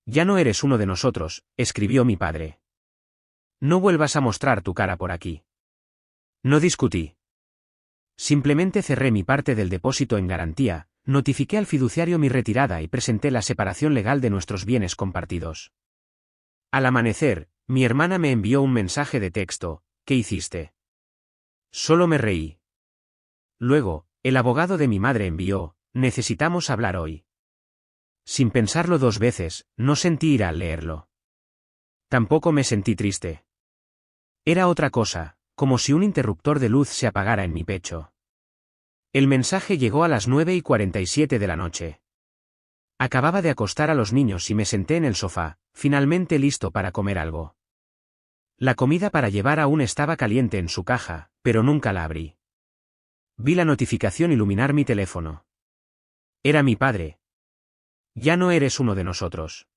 Ya no eres uno de nosotros, escribió mi padre. No vuelvas a mostrar tu cara por aquí. No discutí. Simplemente cerré mi parte del depósito en garantía, notifiqué al fiduciario mi retirada y presenté la separación legal de nuestros bienes compartidos. Al amanecer, mi hermana me envió un mensaje de texto: ¿qué hiciste? Solo me reí. Luego, el abogado de mi madre envió: necesitamos hablar hoy. Sin pensarlo dos veces, no sentí ira al leerlo. Tampoco me sentí triste. Era otra cosa, como si un interruptor de luz se apagara en mi pecho. El mensaje llegó a las 9:47 de la noche. Acababa de acostar a los niños y me senté en el sofá, finalmente listo para comer algo. La comida para llevar aún estaba caliente en su caja, pero nunca la abrí. Vi la notificación iluminar mi teléfono. Era mi padre. Ya no eres uno de nosotros.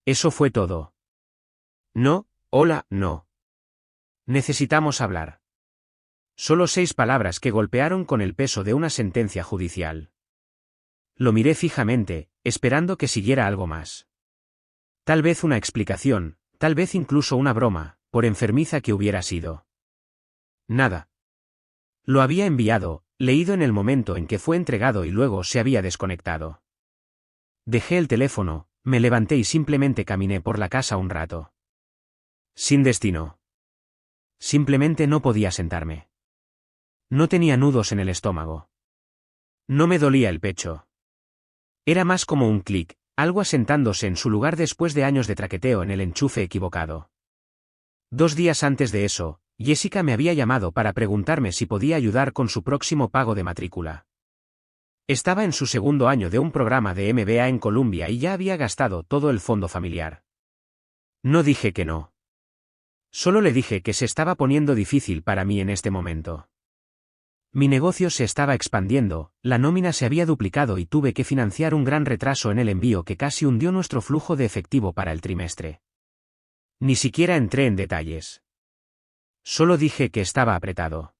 Eso fue todo. No, hola, no. Necesitamos hablar. Solo 6 palabras que golpearon con el peso de una sentencia judicial. Lo miré fijamente, esperando que siguiera algo más. Tal vez una explicación, tal vez incluso una broma, por enfermiza que hubiera sido. Nada. Lo había enviado, leído en el momento en que fue entregado y luego se había desconectado. Dejé el teléfono, me levanté y simplemente caminé por la casa un rato. Sin destino. Simplemente no podía sentarme. No tenía nudos en el estómago. No me dolía el pecho. Era más como un clic, algo asentándose en su lugar después de años de traqueteo en el enchufe equivocado. 2 días antes de eso, Jessica me había llamado para preguntarme si podía ayudar con su próximo pago de matrícula. Estaba en su 2º año de un programa de MBA en Columbia y ya había gastado todo el fondo familiar. No dije que no. Solo le dije que se estaba poniendo difícil para mí en este momento. Mi negocio se estaba expandiendo, la nómina se había duplicado y tuve que financiar un gran retraso en el envío que casi hundió nuestro flujo de efectivo para el trimestre. Ni siquiera entré en detalles. Solo dije que estaba apretado.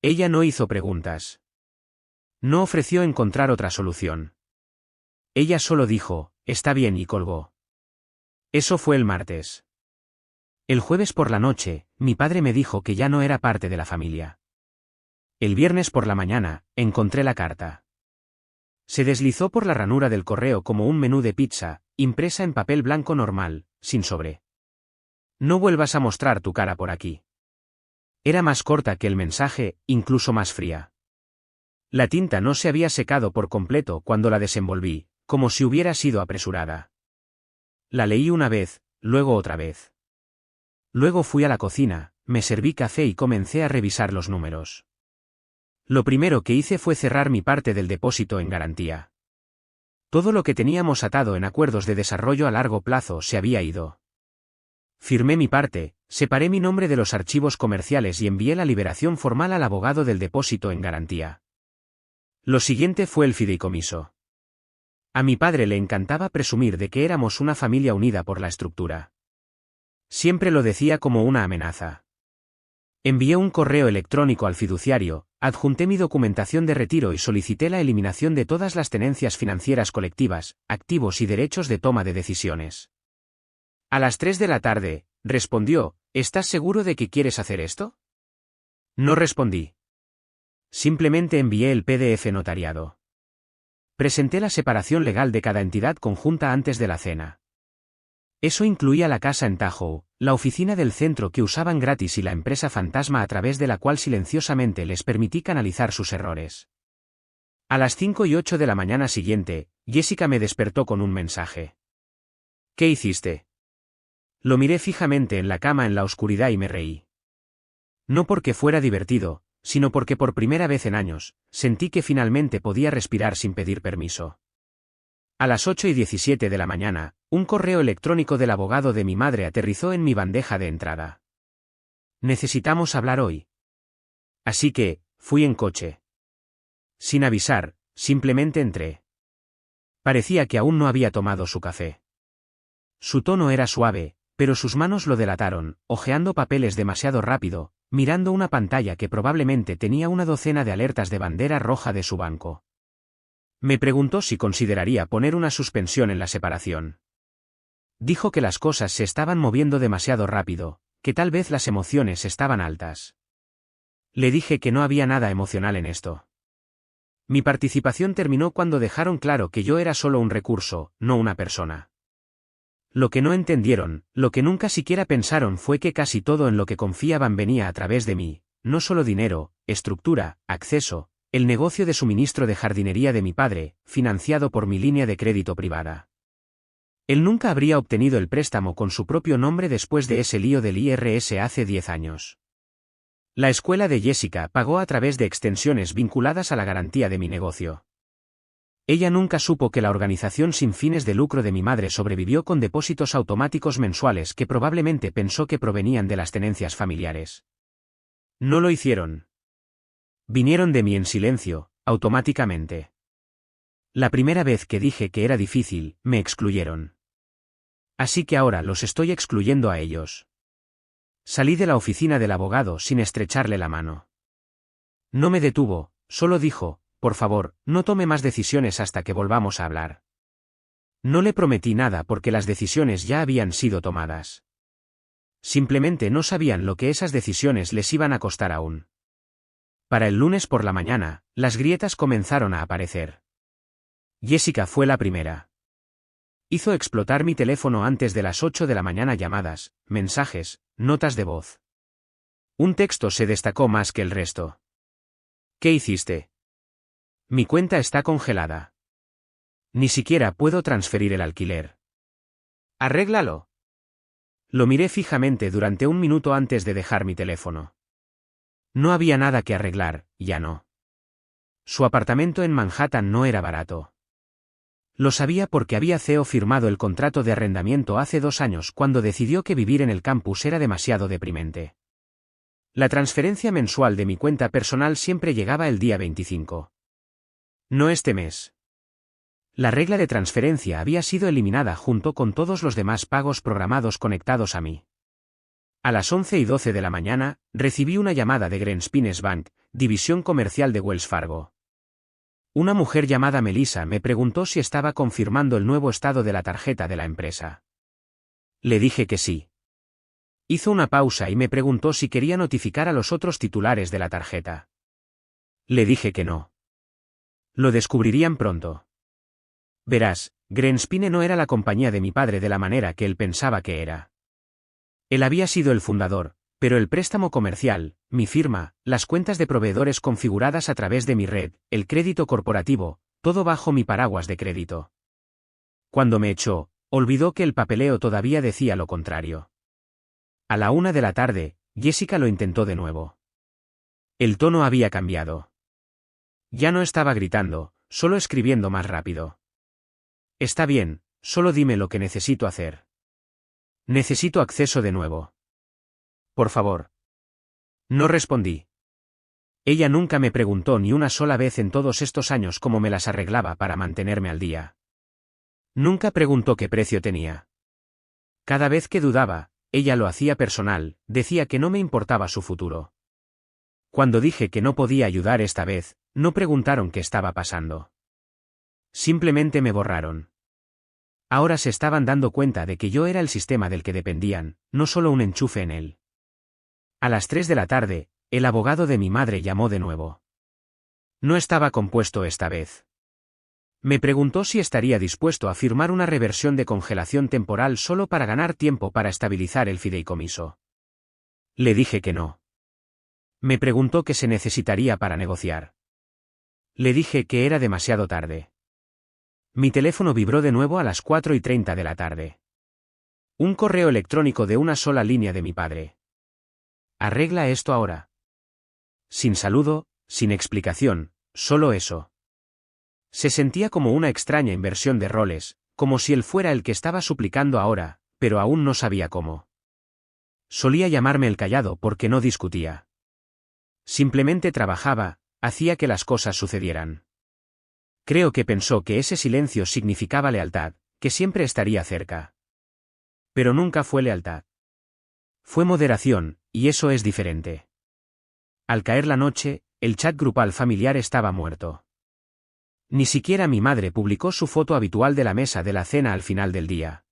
Ella no hizo preguntas. No ofreció encontrar otra solución. Ella solo dijo: está bien, y colgó. Eso fue el martes. El jueves por la noche, mi padre me dijo que ya no era parte de la familia. El viernes por la mañana, encontré la carta. Se deslizó por la ranura del correo como un menú de pizza, impresa en papel blanco normal, sin sobre. No vuelvas a mostrar tu cara por aquí. Era más corta que el mensaje, incluso más fría. La tinta no se había secado por completo cuando la desenvolví, como si hubiera sido apresurada. La leí una vez, luego otra vez. Luego fui a la cocina, me serví café y comencé a revisar los números. Lo primero que hice fue cerrar mi parte del depósito en garantía. Todo lo que teníamos atado en acuerdos de desarrollo a largo plazo se había ido. Firmé mi parte, separé mi nombre de los archivos comerciales y envié la liberación formal al abogado del depósito en garantía. Lo siguiente fue el fideicomiso. A mi padre le encantaba presumir de que éramos una familia unida por la estructura. Siempre lo decía como una amenaza. Envié un correo electrónico al fiduciario, adjunté mi documentación de retiro y solicité la eliminación de todas las tenencias financieras colectivas, activos y derechos de toma de decisiones. A las 3 de la tarde, respondió: ¿estás seguro de que quieres hacer esto? No respondí. Simplemente envié el PDF notariado. Presenté la separación legal de cada entidad conjunta antes de la cena. Eso incluía la casa en Tahoe, la oficina del centro que usaban gratis y la empresa fantasma a través de la cual silenciosamente les permití canalizar sus errores. A las 5:08 de la mañana siguiente, Jessica me despertó con un mensaje. ¿Qué hiciste? Lo miré fijamente en la cama en la oscuridad y me reí. No porque fuera divertido, sino porque por primera vez en años, sentí que finalmente podía respirar sin pedir permiso. A las 8:17 de la mañana, un correo electrónico del abogado de mi madre aterrizó en mi bandeja de entrada. Necesitamos hablar hoy. Así que, fui en coche. Sin avisar, simplemente entré. Parecía que aún no había tomado su café. Su tono era suave, pero sus manos lo delataron, hojeando papeles demasiado rápido, mirando una pantalla que probablemente tenía una docena de alertas de bandera roja de su banco. Me preguntó si consideraría poner una suspensión en la separación. Dijo que las cosas se estaban moviendo demasiado rápido, que tal vez las emociones estaban altas. Le dije que no había nada emocional en esto. Mi participación terminó cuando dejaron claro que yo era solo un recurso, no una persona. Lo que no entendieron, lo que nunca siquiera pensaron fue que casi todo en lo que confiaban venía a través de mí, no solo dinero, estructura, acceso, el negocio de suministro de jardinería de mi padre, financiado por mi línea de crédito privada. Él nunca habría obtenido el préstamo con su propio nombre después de ese lío del IRS hace 10 años. La escuela de Jessica pagó a través de extensiones vinculadas a la garantía de mi negocio. Ella nunca supo que la organización sin fines de lucro de mi madre sobrevivió con depósitos automáticos mensuales que probablemente pensó que provenían de las tenencias familiares. No lo hicieron. Vinieron de mí en silencio, automáticamente. La primera vez que dije que era difícil, me excluyeron. Así que ahora los estoy excluyendo a ellos. Salí de la oficina del abogado sin estrecharle la mano. No me detuvo, solo dijo, por favor, no tome más decisiones hasta que volvamos a hablar. No le prometí nada porque las decisiones ya habían sido tomadas. Simplemente no sabían lo que esas decisiones les iban a costar aún. Para el lunes por la mañana, las grietas comenzaron a aparecer. Jessica fue la primera. Hizo explotar mi teléfono antes de las 8 de la mañana llamadas, mensajes, notas de voz. Un texto se destacó más que el resto. ¿Qué hiciste? Mi cuenta está congelada. Ni siquiera puedo transferir el alquiler. Arréglalo. Lo miré fijamente durante un minuto antes de dejar mi teléfono. No había nada que arreglar, ya no. Su apartamento en Manhattan no era barato. Lo sabía porque había CEO firmado el contrato de arrendamiento hace 2 años cuando decidió que vivir en el campus era demasiado deprimente. La transferencia mensual de mi cuenta personal siempre llegaba el día 25. No este mes. La regla de transferencia había sido eliminada junto con todos los demás pagos programados conectados a mí. A las 11:12 de la mañana, recibí una llamada de Greenspines Bank, división comercial de Wells Fargo. Una mujer llamada Melissa me preguntó si estaba confirmando el nuevo estado de la tarjeta de la empresa. Le dije que sí. Hizo una pausa y me preguntó si quería notificar a los otros titulares de la tarjeta. Le dije que no. Lo descubrirían pronto. Verás, Greenspine no era la compañía de mi padre de la manera que él pensaba que era. Él había sido el fundador, pero el préstamo comercial, mi firma, las cuentas de proveedores configuradas a través de mi red, el crédito corporativo, todo bajo mi paraguas de crédito. Cuando me echó, olvidó que el papeleo todavía decía lo contrario. A la 1 de la tarde, Jessica lo intentó de nuevo. El tono había cambiado. Ya no estaba gritando, solo escribiendo más rápido. Está bien, solo dime lo que necesito hacer. Necesito acceso de nuevo. Por favor. No respondí. Ella nunca me preguntó ni una sola vez en todos estos años cómo me las arreglaba para mantenerme al día. Nunca preguntó qué precio tenía. Cada vez que dudaba, ella lo hacía personal, decía que no me importaba su futuro. Cuando dije que no podía ayudar esta vez, no preguntaron qué estaba pasando. Simplemente me borraron. Ahora se estaban dando cuenta de que yo era el sistema del que dependían, no solo un enchufe en él. A las 3 de la tarde, el abogado de mi madre llamó de nuevo. No estaba compuesto esta vez. Me preguntó si estaría dispuesto a firmar una reversión de congelación temporal solo para ganar tiempo para estabilizar el fideicomiso. Le dije que no. Me preguntó qué se necesitaría para negociar. Le dije que era demasiado tarde. Mi teléfono vibró de nuevo a las 4:30 de la tarde. Un correo electrónico de una sola línea de mi padre. Arregla esto ahora. Sin saludo, sin explicación, solo eso. Se sentía como una extraña inversión de roles, como si él fuera el que estaba suplicando ahora, pero aún no sabía cómo. Solía llamarme el callado porque no discutía. Simplemente trabajaba, hacía que las cosas sucedieran. Creo que pensó que ese silencio significaba lealtad, que siempre estaría cerca. Pero nunca fue lealtad. Fue moderación, y eso es diferente. Al caer la noche, el chat grupal familiar estaba muerto. Ni siquiera mi madre publicó su foto habitual de la mesa de la cena al final del día.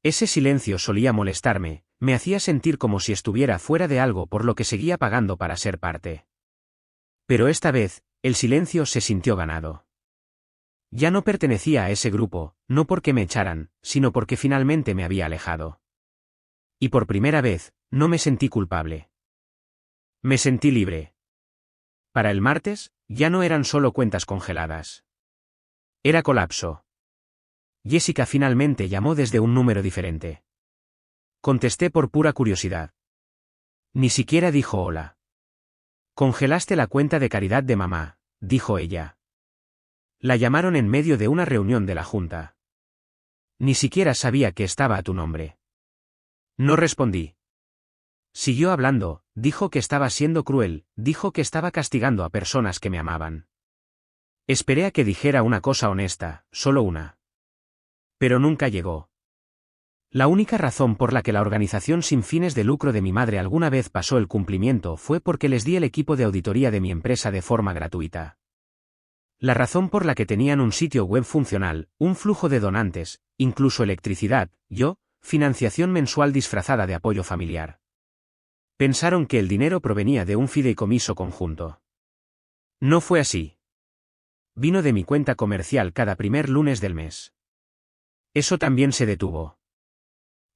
Ese silencio solía molestarme, me hacía sentir como si estuviera fuera de algo por lo que seguía pagando para ser parte. Pero esta vez, el silencio se sintió ganado. Ya no pertenecía a ese grupo, no porque me echaran, sino porque finalmente me había alejado. Y por primera vez, no me sentí culpable. Me sentí libre. Para el martes, ya no eran solo cuentas congeladas. Era colapso. Jessica finalmente llamó desde un número diferente. Contesté por pura curiosidad. Ni siquiera dijo hola. Congelaste la cuenta de caridad de mamá, dijo ella. La llamaron en medio de una reunión de la junta. Ni siquiera sabía que estaba a tu nombre. No respondí. Siguió hablando, dijo que estaba siendo cruel, dijo que estaba castigando a personas que me amaban. Esperé a que dijera una cosa honesta, solo una. Pero nunca llegó. La única razón por la que la organización sin fines de lucro de mi madre alguna vez pasó el cumplimiento fue porque les di el equipo de auditoría de mi empresa de forma gratuita. La razón por la que tenían un sitio web funcional, un flujo de donantes, incluso electricidad, financiación mensual disfrazada de apoyo familiar. Pensaron que el dinero provenía de un fideicomiso conjunto. No fue así. Vino de mi cuenta comercial cada primer lunes del mes. Eso también se detuvo.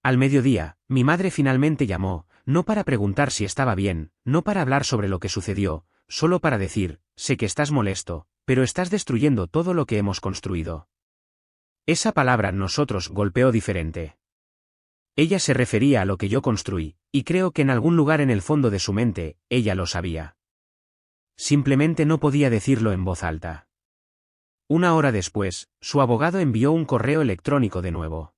Al mediodía, mi madre finalmente llamó, no para preguntar si estaba bien, no para hablar sobre lo que sucedió, solo para decir, sé que estás molesto, pero estás destruyendo todo lo que hemos construido. Esa palabra nosotros golpeó diferente. Ella se refería a lo que yo construí, y creo que en algún lugar en el fondo de su mente, ella lo sabía. Simplemente no podía decirlo en voz alta. Una hora después, su abogado envió un correo electrónico de nuevo.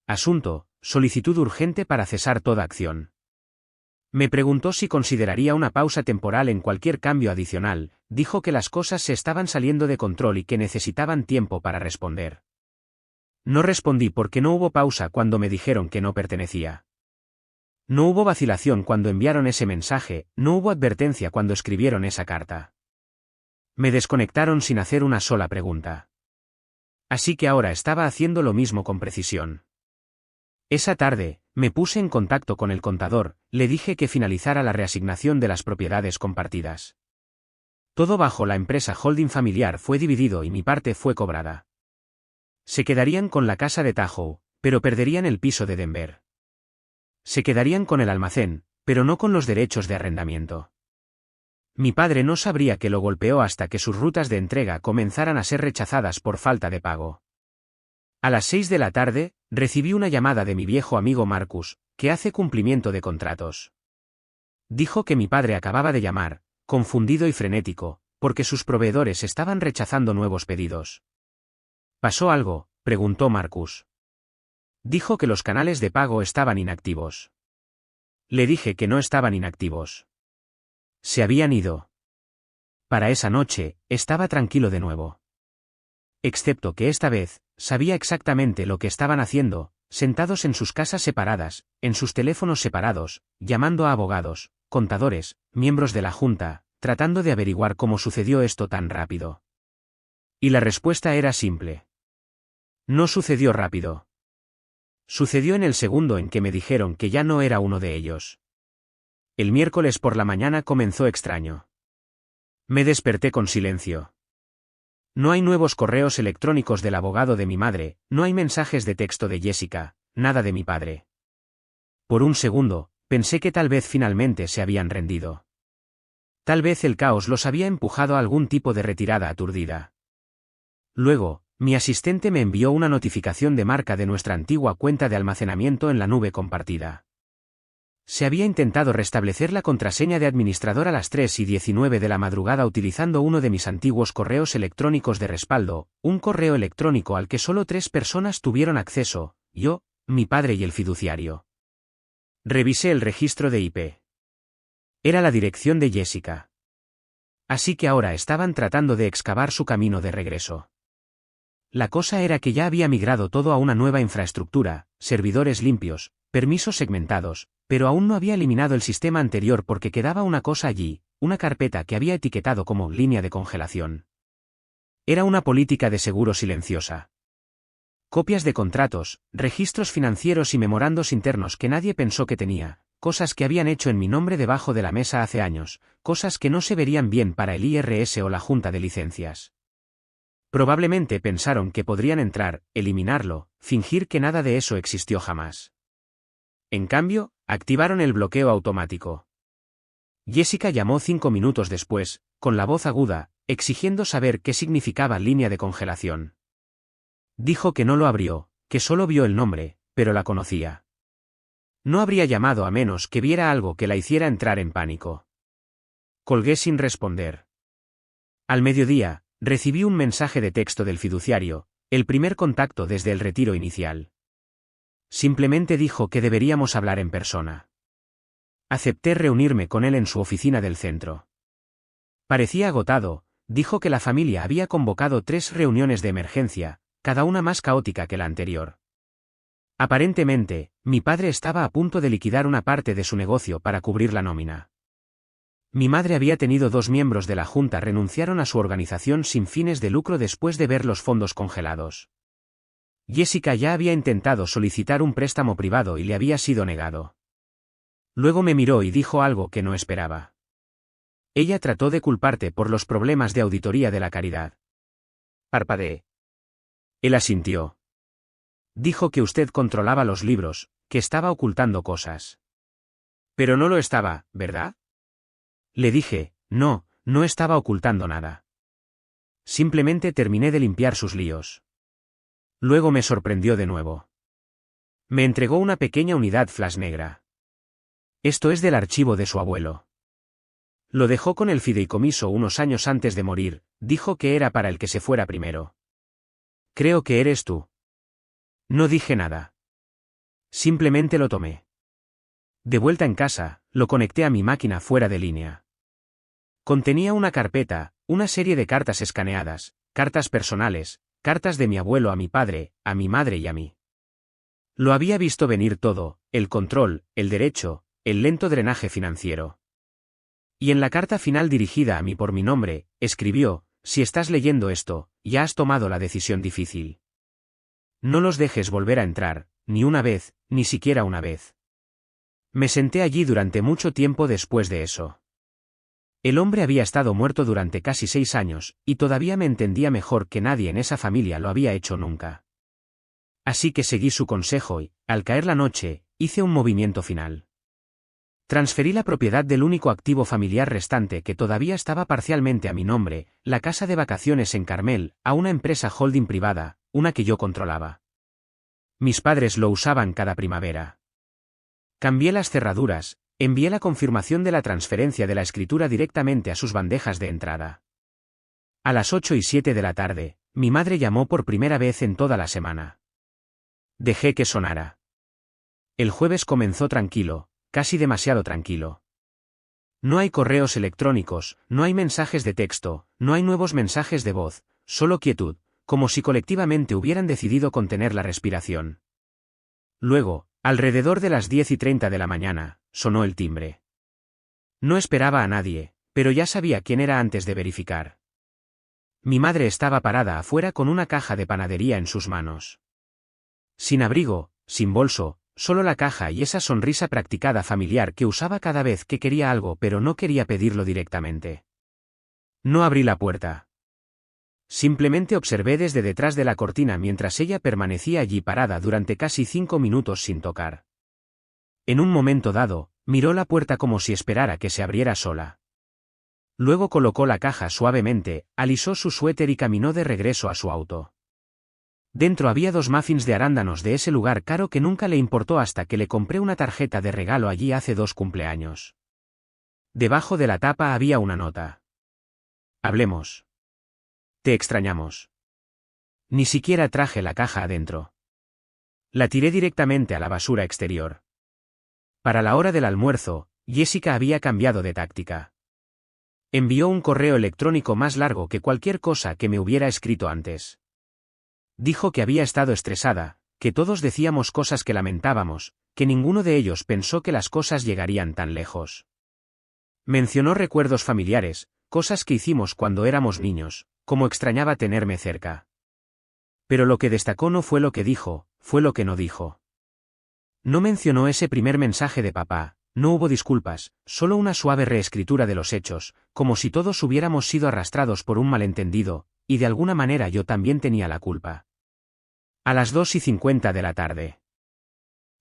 Asunto: solicitud urgente para cesar toda acción. Me preguntó si consideraría una pausa temporal en cualquier cambio adicional, dijo que las cosas se estaban saliendo de control y que necesitaban tiempo para responder. No respondí porque no hubo pausa cuando me dijeron que no pertenecía. No hubo vacilación cuando enviaron ese mensaje, no hubo advertencia cuando escribieron esa carta. Me desconectaron sin hacer una sola pregunta. Así que ahora estaba haciendo lo mismo con precisión. Esa tarde, me puse en contacto con el contador, le dije que finalizara la reasignación de las propiedades compartidas. Todo bajo la empresa holding familiar fue dividido y mi parte fue cobrada. Se quedarían con la casa de Tahoe, pero perderían el piso de Denver. Se quedarían con el almacén, pero no con los derechos de arrendamiento. Mi padre no sabría que lo golpeó hasta que sus rutas de entrega comenzaran a ser rechazadas por falta de pago. A las 6 de la tarde, recibí una llamada de mi viejo amigo Marcus, que hace cumplimiento de contratos. Dijo que mi padre acababa de llamar, confundido y frenético, porque sus proveedores estaban rechazando nuevos pedidos. ¿Pasó algo?, preguntó Marcus. Dijo que los canales de pago estaban inactivos. Le dije que no estaban inactivos. Se habían ido. Para esa noche, estaba tranquilo de nuevo. Excepto que esta vez, sabía exactamente lo que estaban haciendo, sentados en sus casas separadas, en sus teléfonos separados, llamando a abogados, contadores, miembros de la junta, tratando de averiguar cómo sucedió esto tan rápido. Y la respuesta era simple. No sucedió rápido. Sucedió en el segundo en que me dijeron que ya no era uno de ellos. El miércoles por la mañana comenzó extraño. Me desperté con silencio. No hay nuevos correos electrónicos del abogado de mi madre, no hay mensajes de texto de Jessica, nada de mi padre. Por un segundo, pensé que tal vez finalmente se habían rendido. Tal vez el caos los había empujado a algún tipo de retirada aturdida. Luego, mi asistente me envió una notificación de marca de nuestra antigua cuenta de almacenamiento en la nube compartida. Se había intentado restablecer la contraseña de administrador a las 3:19 de la madrugada utilizando uno de mis antiguos correos electrónicos de respaldo, un correo electrónico al que solo 3 personas tuvieron acceso: yo, mi padre y el fiduciario. Revisé el registro de IP. Era la dirección de Jessica. Así que ahora estaban tratando de excavar su camino de regreso. La cosa era que ya había migrado todo a una nueva infraestructura, servidores limpios, permisos segmentados, pero aún no había eliminado el sistema anterior porque quedaba una cosa allí, una carpeta que había etiquetado como línea de congelación. Era una política de seguro silenciosa. Copias de contratos, registros financieros y memorandos internos que nadie pensó que tenía, cosas que habían hecho en mi nombre debajo de la mesa hace años, cosas que no se verían bien para el IRS o la Junta de Licencias. Probablemente pensaron que podrían entrar, eliminarlo, fingir que nada de eso existió jamás. En cambio, activaron el bloqueo automático. Jessica llamó 5 minutos después, con la voz aguda, exigiendo saber qué significaba línea de congelación. Dijo que no lo abrió, que solo vio el nombre, pero la conocía. No habría llamado a menos que viera algo que la hiciera entrar en pánico. Colgué sin responder. Al mediodía, recibí un mensaje de texto del fiduciario, el primer contacto desde el retiro inicial. Simplemente dijo que deberíamos hablar en persona. Acepté reunirme con él en su oficina del centro. Parecía agotado, dijo que la familia había convocado 3 reuniones de emergencia, cada una más caótica que la anterior. Aparentemente, mi padre estaba a punto de liquidar una parte de su negocio para cubrir la nómina. Mi madre había tenido 2 miembros de la junta renunciaron a su organización sin fines de lucro después de ver los fondos congelados. Jessica ya había intentado solicitar un préstamo privado y le había sido negado. Luego me miró y dijo algo que no esperaba. Ella trató de culparte por los problemas de auditoría de la caridad. Parpadeé. Él asintió. Dijo que usted controlaba los libros, que estaba ocultando cosas. Pero no lo estaba, ¿verdad? Le dije, no, no estaba ocultando nada. Simplemente terminé de limpiar sus líos. Luego me sorprendió de nuevo. Me entregó una pequeña unidad flash negra. Esto es del archivo de su abuelo. Lo dejó con el fideicomiso unos años antes de morir, dijo que era para el que se fuera primero. Creo que eres tú. No dije nada. Simplemente lo tomé. De vuelta en casa, lo conecté a mi máquina fuera de línea. Contenía una carpeta, una serie de cartas escaneadas, cartas personales, cartas de mi abuelo a mi padre, a mi madre y a mí. Lo había visto venir todo, el control, el derecho, el lento drenaje financiero. Y en la carta final dirigida a mí por mi nombre, escribió, si estás leyendo esto, ya has tomado la decisión difícil. No los dejes volver a entrar, ni una vez, ni siquiera una vez. Me senté allí durante mucho tiempo después de eso. El hombre había estado muerto durante casi 6 años, y todavía me entendía mejor que nadie en esa familia lo había hecho nunca. Así que seguí su consejo y, al caer la noche, hice un movimiento final. Transferí la propiedad del único activo familiar restante que todavía estaba parcialmente a mi nombre, la casa de vacaciones en Carmel, a una empresa holding privada, una que yo controlaba. Mis padres lo usaban cada primavera. Cambié las cerraduras, envié la confirmación de la transferencia de la escritura directamente a sus bandejas de entrada. A las 8:07 de la tarde, mi madre llamó por primera vez en toda la semana. Dejé que sonara. El jueves comenzó tranquilo, casi demasiado tranquilo. No hay correos electrónicos, no hay mensajes de texto, no hay nuevos mensajes de voz, solo quietud, como si colectivamente hubieran decidido contener la respiración. Luego, alrededor de las 10:30 de la mañana, sonó el timbre. No esperaba a nadie, pero ya sabía quién era antes de verificar. Mi madre estaba parada afuera con una caja de panadería en sus manos. Sin abrigo, sin bolso, solo la caja y esa sonrisa practicada familiar que usaba cada vez que quería algo pero no quería pedirlo directamente. No abrí la puerta. Simplemente observé desde detrás de la cortina mientras ella permanecía allí parada durante casi 5 minutos sin tocar. En un momento dado, miró la puerta como si esperara que se abriera sola. Luego colocó la caja suavemente, alisó su suéter y caminó de regreso a su auto. Dentro había 2 muffins de arándanos de ese lugar caro que nunca le importó hasta que le compré una tarjeta de regalo allí hace 2 cumpleaños. Debajo de la tapa había una nota. Hablemos. Te extrañamos. Ni siquiera traje la caja adentro. La tiré directamente a la basura exterior. Para la hora del almuerzo, Jessica había cambiado de táctica. Envió un correo electrónico más largo que cualquier cosa que me hubiera escrito antes. Dijo que había estado estresada, que todos decíamos cosas que lamentábamos, que ninguno de ellos pensó que las cosas llegarían tan lejos. Mencionó recuerdos familiares, cosas que hicimos cuando éramos niños, como extrañaba tenerme cerca. Pero lo que destacó no fue lo que dijo, fue lo que no dijo. No mencionó ese primer mensaje de papá, no hubo disculpas, solo una suave reescritura de los hechos, como si todos hubiéramos sido arrastrados por un malentendido, y de alguna manera yo también tenía la culpa. A las 2:50 de la tarde.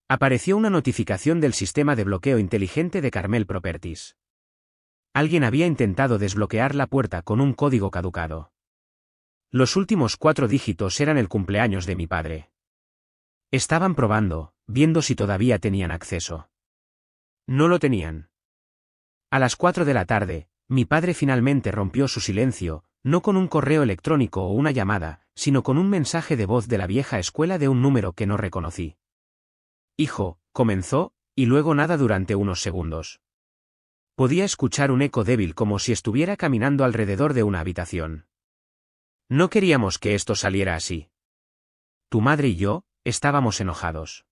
Apareció una notificación del sistema de bloqueo inteligente de Carmel Properties. Alguien había intentado desbloquear la puerta con un código caducado. Los últimos 4 dígitos eran el cumpleaños de mi padre. Estaban probando, viendo si todavía tenían acceso. No lo tenían. A las 4 de la tarde, mi padre finalmente rompió su silencio, no con un correo electrónico o una llamada, sino con un mensaje de voz de la vieja escuela de un número que no reconocí. Hijo, comenzó, y luego nada durante unos segundos. Podía escuchar un eco débil como si estuviera caminando alrededor de una habitación. No queríamos que esto saliera así. Tu madre y yo, estábamos enojados.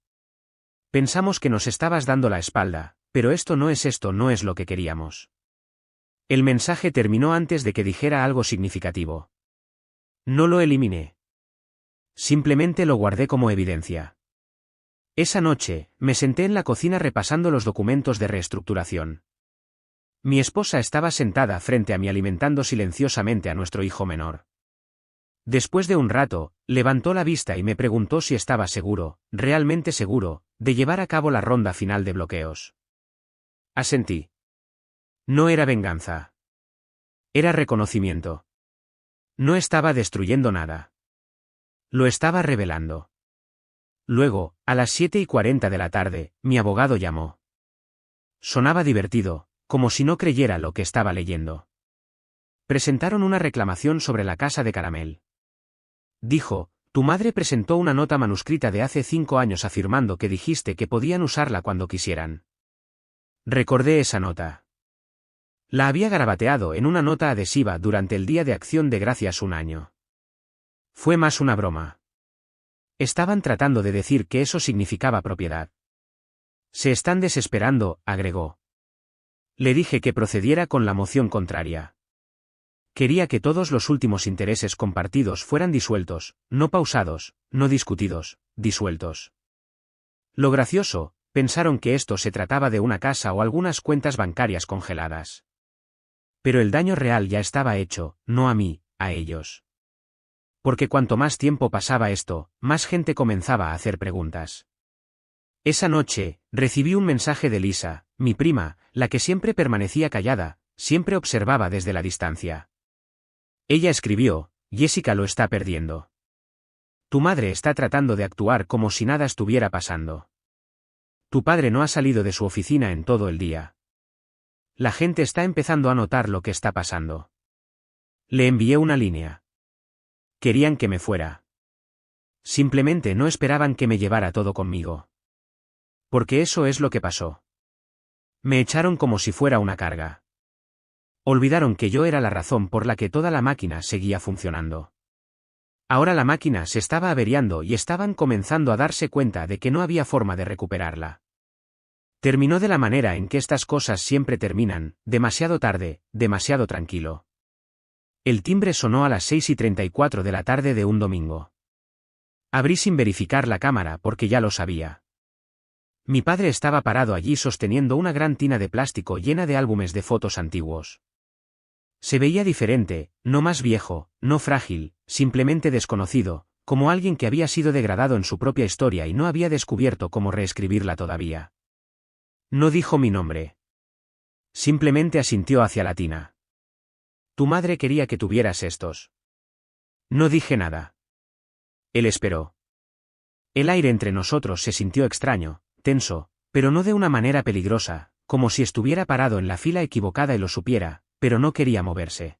Pensamos que nos estabas dando la espalda, pero esto no es lo que queríamos. El mensaje terminó antes de que dijera algo significativo. No lo eliminé. Simplemente lo guardé como evidencia. Esa noche, me senté en la cocina repasando los documentos de reestructuración. Mi esposa estaba sentada frente a mí alimentando silenciosamente a nuestro hijo menor. Después de un rato, levantó la vista y me preguntó si estaba seguro, realmente seguro, de llevar a cabo la ronda final de bloqueos. Asentí. No era venganza. Era reconocimiento. No estaba destruyendo nada. Lo estaba revelando. Luego, a las 7:40 de la tarde, mi abogado llamó. Sonaba divertido, como si no creyera lo que estaba leyendo. Presentaron una reclamación sobre la casa de Caramel. Dijo, tu madre presentó una nota manuscrita de hace 5 años afirmando que dijiste que podían usarla cuando quisieran. Recordé esa nota. La había garabateado en una nota adhesiva durante el Día de Acción de Gracias un año. Fue más una broma. Estaban tratando de decir que eso significaba propiedad. Se están desesperando, agregó. Le dije que procediera con la moción contraria. Quería que todos los últimos intereses compartidos fueran disueltos, no pausados, no discutidos, disueltos. Lo gracioso, pensaron que esto se trataba de una casa o algunas cuentas bancarias congeladas. Pero el daño real ya estaba hecho, no a mí, a ellos. Porque cuanto más tiempo pasaba esto, más gente comenzaba a hacer preguntas. Esa noche, recibí un mensaje de Lisa, mi prima, la que siempre permanecía callada, siempre observaba desde la distancia. Ella escribió, Jessica lo está perdiendo. Tu madre está tratando de actuar como si nada estuviera pasando. Tu padre no ha salido de su oficina en todo el día. La gente está empezando a notar lo que está pasando. Le envié una línea. Querían que me fuera. Simplemente no esperaban que me llevara todo conmigo. Porque eso es lo que pasó. Me echaron como si fuera una carga. Olvidaron que yo era la razón por la que toda la máquina seguía funcionando. Ahora la máquina se estaba averiando y estaban comenzando a darse cuenta de que no había forma de recuperarla. Terminó de la manera en que estas cosas siempre terminan, demasiado tarde, demasiado tranquilo. El timbre sonó a las 6:34 de la tarde de un domingo. Abrí sin verificar la cámara porque ya lo sabía. Mi padre estaba parado allí sosteniendo una gran tina de plástico llena de álbumes de fotos antiguos. Se veía diferente, no más viejo, no frágil, simplemente desconocido, como alguien que había sido degradado en su propia historia y no había descubierto cómo reescribirla todavía. No dijo mi nombre. Simplemente asintió hacia la tina. Tu madre quería que tuvieras estos. No dije nada. Él esperó. El aire entre nosotros se sintió extraño, tenso, pero no de una manera peligrosa, como si estuviera parado en la fila equivocada y lo supiera, pero no quería moverse.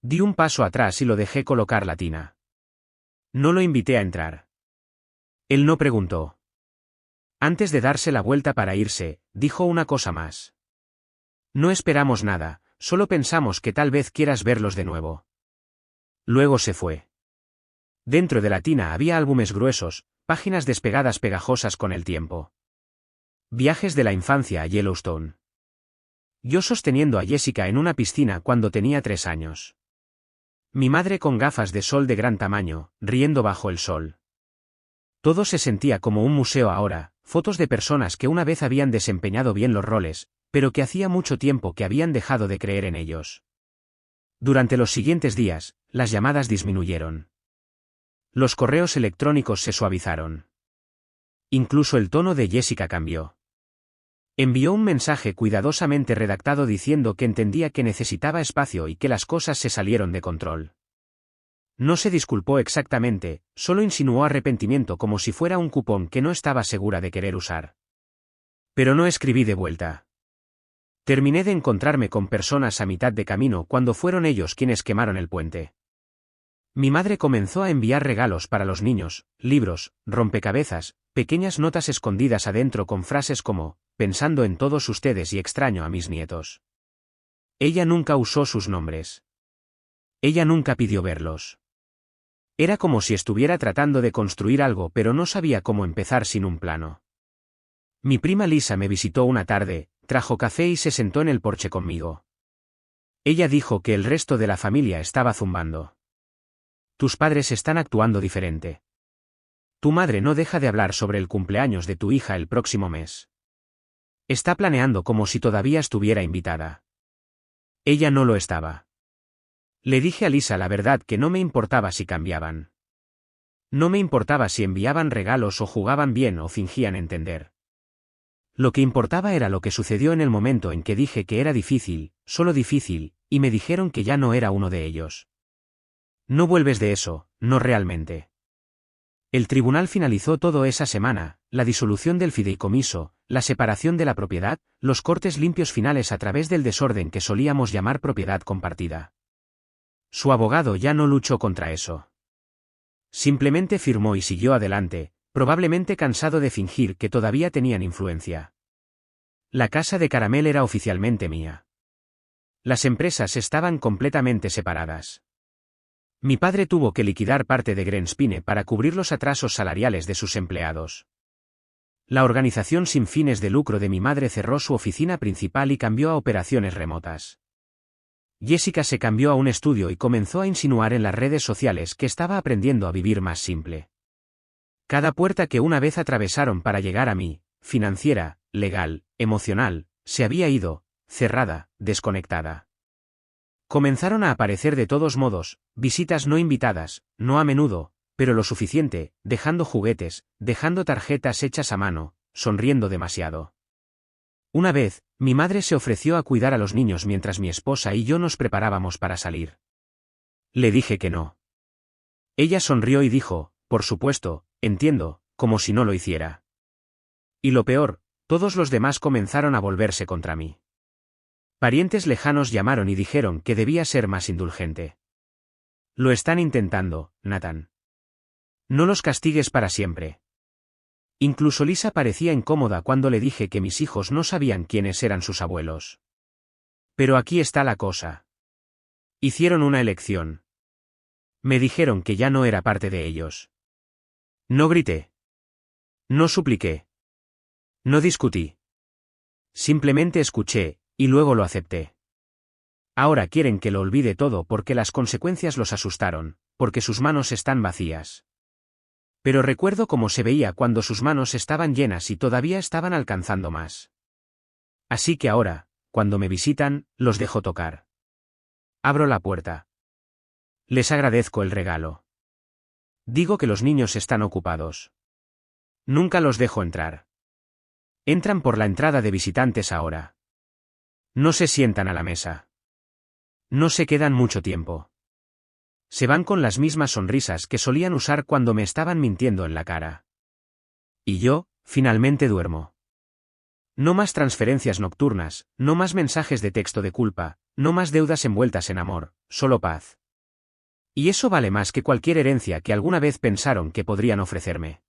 Di un paso atrás y lo dejé colocar la tina. No lo invité a entrar. Él no preguntó. Antes de darse la vuelta para irse, dijo una cosa más. No esperamos nada, solo pensamos que tal vez quieras verlos de nuevo. Luego se fue. Dentro de la tina había álbumes gruesos, páginas despegadas pegajosas con el tiempo. Viajes de la infancia a Yellowstone. Yo sosteniendo a Jessica en una piscina cuando tenía 3 años. Mi madre con gafas de sol de gran tamaño, riendo bajo el sol. Todo se sentía como un museo ahora, fotos de personas que una vez habían desempeñado bien los roles, pero que hacía mucho tiempo que habían dejado de creer en ellos. Durante los siguientes días, las llamadas disminuyeron. Los correos electrónicos se suavizaron. Incluso el tono de Jessica cambió. Envió un mensaje cuidadosamente redactado diciendo que entendía que necesitaba espacio y que las cosas se salieron de control. No se disculpó exactamente, solo insinuó arrepentimiento como si fuera un cupón que no estaba segura de querer usar. Pero no escribí de vuelta. Terminé de encontrarme con personas a mitad de camino cuando fueron ellos quienes quemaron el puente. Mi madre comenzó a enviar regalos para los niños, libros, rompecabezas, pequeñas notas escondidas adentro con frases como, pensando en todos ustedes y extraño a mis nietos. Ella nunca usó sus nombres. Ella nunca pidió verlos. Era como si estuviera tratando de construir algo pero no sabía cómo empezar sin un plano. Mi prima Lisa me visitó una tarde, trajo café y se sentó en el porche conmigo. Ella dijo que el resto de la familia estaba zumbando. Tus padres están actuando diferente. Tu madre no deja de hablar sobre el cumpleaños de tu hija el próximo mes. Está planeando como si todavía estuviera invitada. Ella no lo estaba. Le dije a Lisa la verdad que no me importaba si cambiaban. No me importaba si enviaban regalos o jugaban bien o fingían entender. Lo que importaba era lo que sucedió en el momento en que dije que era difícil, solo difícil, y me dijeron que ya no era uno de ellos. No vuelves de eso, no realmente. El tribunal finalizó todo esa semana, la disolución del fideicomiso, la separación de la propiedad, los cortes limpios finales a través del desorden que solíamos llamar propiedad compartida. Su abogado ya no luchó contra eso. Simplemente firmó y siguió adelante, probablemente cansado de fingir que todavía tenían influencia. La casa de Caramel era oficialmente mía. Las empresas estaban completamente separadas. Mi padre tuvo que liquidar parte de Greenspine para cubrir los atrasos salariales de sus empleados. La organización sin fines de lucro de mi madre cerró su oficina principal y cambió a operaciones remotas. Jessica se cambió a un estudio y comenzó a insinuar en las redes sociales que estaba aprendiendo a vivir más simple. Cada puerta que una vez atravesaron para llegar a mí, financiera, legal, emocional, se había ido, cerrada, desconectada. Comenzaron a aparecer de todos modos, visitas no invitadas, no a menudo, pero lo suficiente, dejando juguetes, dejando tarjetas hechas a mano, sonriendo demasiado. Una vez, mi madre se ofreció a cuidar a los niños mientras mi esposa y yo nos preparábamos para salir. Le dije que no. Ella sonrió y dijo, por supuesto, entiendo, como si no lo hiciera. Y lo peor, todos los demás comenzaron a volverse contra mí. Parientes lejanos llamaron y dijeron que debía ser más indulgente. Lo están intentando, Nathan. No los castigues para siempre. Incluso Lisa parecía incómoda cuando le dije que mis hijos no sabían quiénes eran sus abuelos. Pero aquí está la cosa. Hicieron una elección. Me dijeron que ya no era parte de ellos. No grité. No supliqué. No discutí. Simplemente escuché, y luego lo acepté. Ahora quieren que lo olvide todo porque las consecuencias los asustaron, porque sus manos están vacías. Pero recuerdo cómo se veía cuando sus manos estaban llenas y todavía estaban alcanzando más. Así que ahora, cuando me visitan, los dejo tocar. Abro la puerta. Les agradezco el regalo. Digo que los niños están ocupados. Nunca los dejo entrar. Entran por la entrada de visitantes ahora. No se sientan a la mesa. No se quedan mucho tiempo. Se van con las mismas sonrisas que solían usar cuando me estaban mintiendo en la cara. Y yo, finalmente duermo. No más transferencias nocturnas, no más mensajes de texto de culpa, no más deudas envueltas en amor, solo paz. Y eso vale más que cualquier herencia que alguna vez pensaron que podrían ofrecerme.